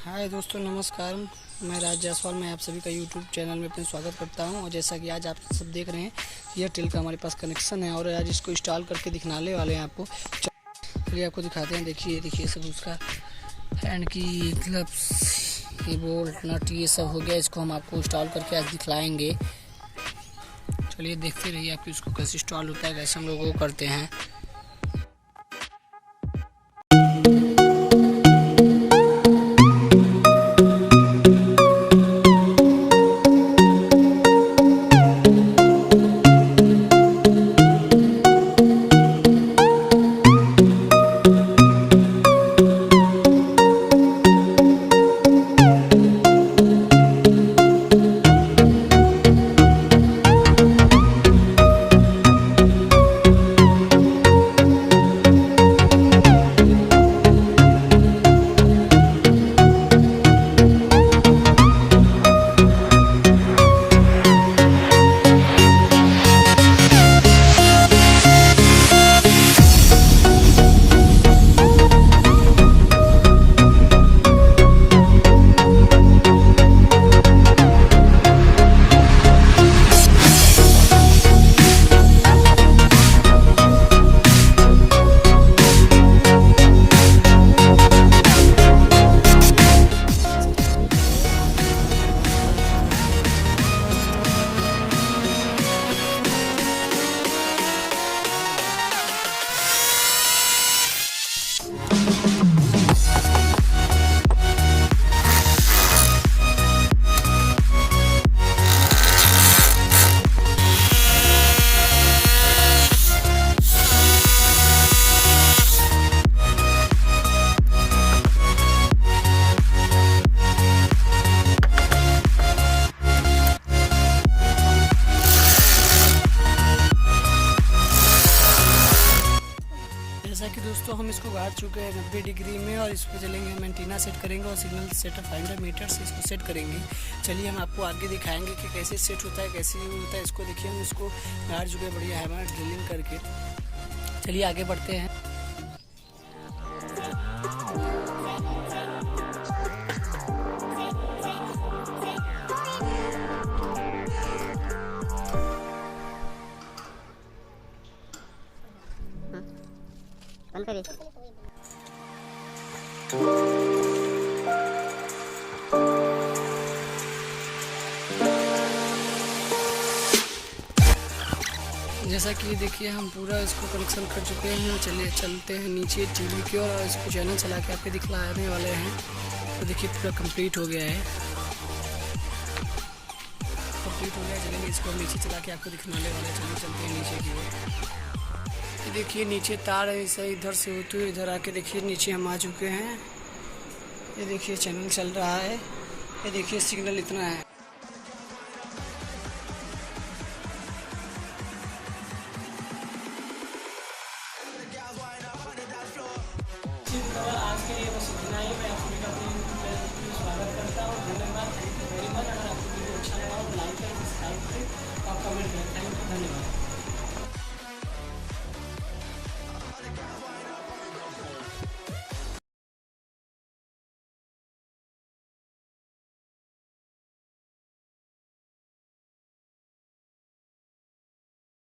हाय दोस्तों, नमस्कार। मैं RajRR मैं आप सभी का यूट्यूब चैनल में अपने स्वागत करता हूं। और जैसा कि आज आप सब देख रहे हैं, एयरटेल का हमारे पास कनेक्शन है और आज इसको इंस्टॉल करके दिखाने वाले हैं आपको। चलिए आपको दिखाते हैं। देखिए सब उसका हैंड की ग्लव्स, ये बोल्ट नट ये सब हो गया। इसको हम आपको इंस्टॉल करके आज दिखलाएंगे। चलिए देखते रहिए आपको इसको कैसे इंस्टॉल होता है, कैसे हम लोग वो करते हैं। जैसा कि दोस्तों हम इसको गाड़ चुके हैं 90 डिग्री में, और इस पर चलेंगे हम एंटीना सेट करेंगे और सिग्नल सेटअप 500 मीटर से इसको सेट करेंगे। चलिए हम आपको आगे दिखाएंगे कि कैसे सेट होता है, कैसे होता है। इसको देखिए हम इसको गाड़ चुके हैं बढ़िया है ड्रिलिंग करके। चलिए आगे बढ़ते हैं। बंद करिए। जैसा कि देखिए हम पूरा इसको कनेक्शन कर चुके हैं। चलिए चलते हैं नीचे टीवी की और इसको चैनल चला के आपके दिखलाने वाले हैं। तो देखिए पूरा कंप्लीट हो गया है, कंप्लीट हो गया। चलेंगे इसको हम नीचे चला के आपको दिखलाने वाले हैं। चलिए चलते हैं नीचे की ओर। देखिए नीचे तार है, ऐसा इधर से होते हुए इधर आके देखिए नीचे हम आ चुके हैं। ये देखिए चैनल चल रहा है। ये देखिए सिग्नल इतना है। आज के लिए बस इतना ही। मैं आप सभी का स्वागत करता हूँ। धन्यवाद, थैंक यू वेरी मच। अगर आपको वीडियो अच्छा लगा हो तो लाइक करें, सब्सक्राइब करें और कमेंट करें। थैंक यू, धन्यवाद।